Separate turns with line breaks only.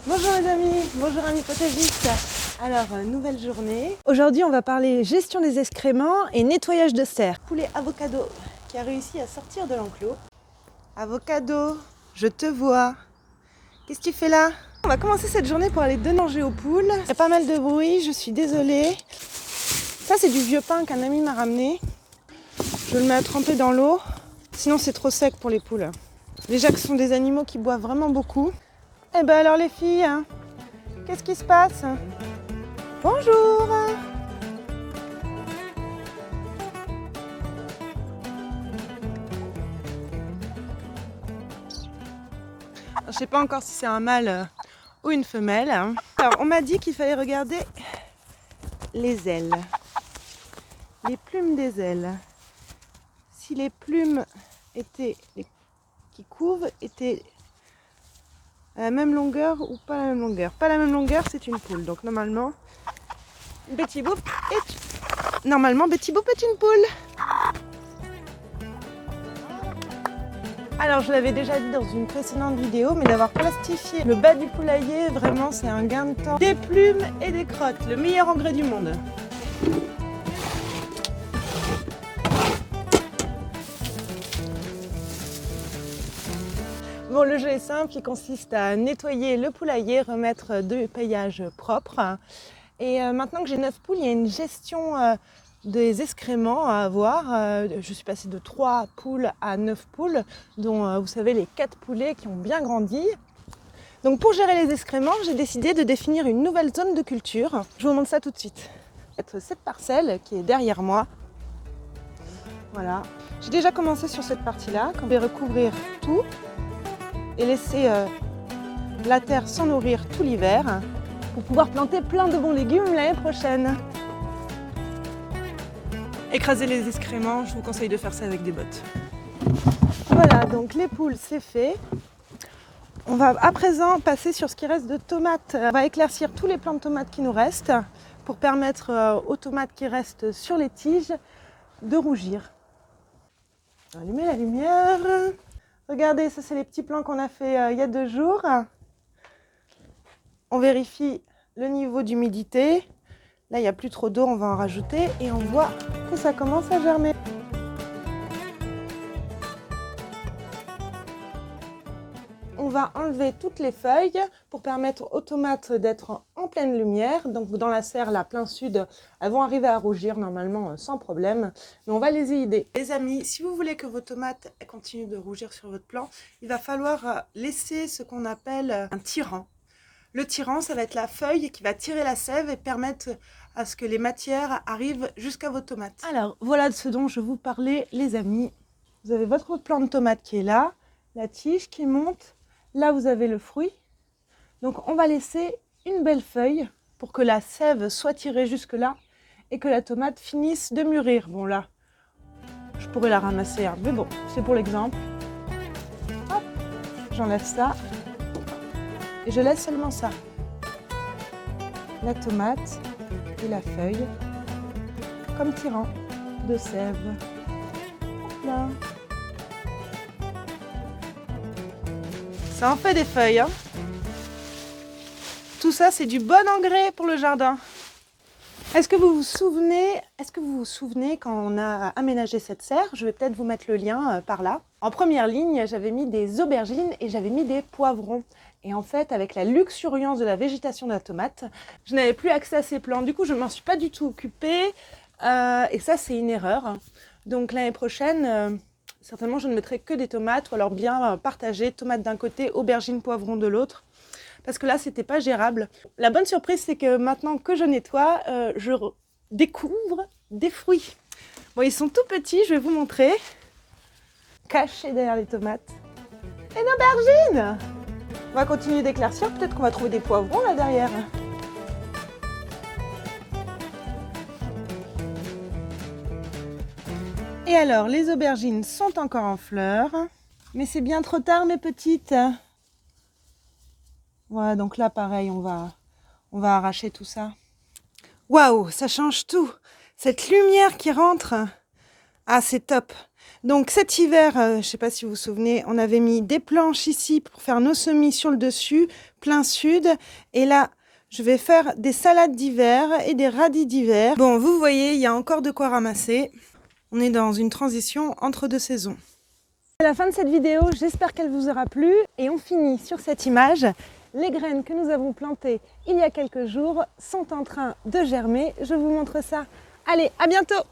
Bonjour les amis, bonjour amis potagistes. Alors, nouvelle journée. Aujourd'hui, on va parler gestion des excréments et nettoyage de serre. Poulet Avocado qui a réussi à sortir de l'enclos. Avocado, je te vois. Qu'est-ce que tu fais là? On va commencer cette journée pour aller donner manger aux poules. Il y a pas mal de bruit, je suis désolée. Ça, c'est du vieux pain qu'un ami m'a ramené. Je le mets à tremper dans l'eau. Sinon, c'est trop sec pour les poules. Déjà que ce sont des animaux qui boivent vraiment beaucoup. Eh ben alors les filles, qu'est-ce qui se passe? Bonjour! Je ne sais pas encore si c'est un mâle ou une femelle. Alors on m'a dit qu'il fallait regarder les ailes, les plumes des ailes. Si les plumes qui couvent étaient à la même longueur ou pas la même longueur. Pas la même longueur, c'est une poule. Donc normalement, Betty Boop est une poule. Alors je l'avais déjà dit dans une précédente vidéo, mais d'avoir plastifié le bas du poulailler, vraiment c'est un gain de temps. Des plumes et des crottes, le meilleur engrais du monde. Bon, le jeu est simple, il consiste à nettoyer le poulailler, remettre du paillage propre. Et maintenant que j'ai 9 poules, il y a une gestion des excréments à avoir. Je suis passée de 3 poules à 9 poules, dont vous savez les 4 poulets qui ont bien grandi. Donc pour gérer les excréments, j'ai décidé de définir une nouvelle zone de culture. Je vous montre ça tout de suite. Cette parcelle qui est derrière moi. Voilà. J'ai déjà commencé sur cette partie-là. Je vais recouvrir tout et laisser la terre s'en nourrir tout l'hiver pour pouvoir planter plein de bons légumes l'année prochaine. Écraser les excréments, je vous conseille de faire ça avec des bottes. Voilà, donc les poules, c'est fait. On va à présent passer sur ce qui reste de tomates. On va éclaircir tous les plants de tomates qui nous restent pour permettre aux tomates qui restent sur les tiges de rougir. On va allumer la lumière. Regardez, ça c'est les petits plants qu'on a fait il y a 2 jours. On vérifie le niveau d'humidité. Là, il n'y a plus trop d'eau, on va en rajouter et on voit que ça commence à germer. On va enlever toutes les feuilles pour permettre aux tomates d'être en pleine lumière. Donc dans la serre, là, plein sud, elles vont arriver à rougir normalement sans problème. Mais on va les aider. Les amis, si vous voulez que vos tomates continuent de rougir sur votre plant, il va falloir laisser ce qu'on appelle un tirant. Le tirant, ça va être la feuille qui va tirer la sève et permettre à ce que les matières arrivent jusqu'à vos tomates. Alors, voilà de ce dont je vous parlais, les amis. Vous avez votre plant de tomate qui est là, la tige qui monte. Là, vous avez le fruit. Donc, on va laisser une belle feuille pour que la sève soit tirée jusque-là et que la tomate finisse de mûrir. Bon, là, je pourrais la ramasser, hein, mais bon, c'est pour l'exemple. Hop, j'enlève ça. Et je laisse seulement ça. La tomate et la feuille comme tirant de sève. Hop là. Ça en fait des feuilles, hein. Tout ça, c'est du bon engrais pour le jardin. Est-ce que vous vous souvenez quand on a aménagé cette serre? Je vais peut-être vous mettre le lien par là. En première ligne, j'avais mis des aubergines et j'avais mis des poivrons. Et en fait, avec la luxuriance de la végétation de la tomate, je n'avais plus accès à ces plants. Du coup, je ne m'en suis pas du tout occupée. Et ça, c'est une erreur. Donc l'année prochaine, certainement, je ne mettrai que des tomates ou alors bien partager tomates d'un côté, aubergines, poivrons de l'autre. Parce que là, c'était pas gérable. La bonne surprise, c'est que maintenant que je nettoie, je découvre des fruits. Bon, ils sont tout petits, je vais vous montrer. Cachés derrière les tomates. Une aubergine! On va continuer d'éclaircir, peut-être qu'on va trouver des poivrons là derrière. Et alors, les aubergines sont encore en fleurs. Mais c'est bien trop tard, mes petites. Voilà, donc là, pareil, on va arracher tout ça. Waouh, ça change tout. Cette lumière qui rentre Ah, c'est top. Donc cet hiver, je ne sais pas si vous vous souvenez, on avait mis des planches ici pour faire nos semis sur le dessus, plein sud. Et là, je vais faire des salades d'hiver et des radis d'hiver. Bon, vous voyez, il y a encore de quoi ramasser. On est dans une transition entre deux saisons. C'est la fin de cette vidéo, j'espère qu'elle vous aura plu. Et on finit sur cette image. Les graines que nous avons plantées il y a quelques jours sont en train de germer. Je vous montre ça. Allez, à bientôt!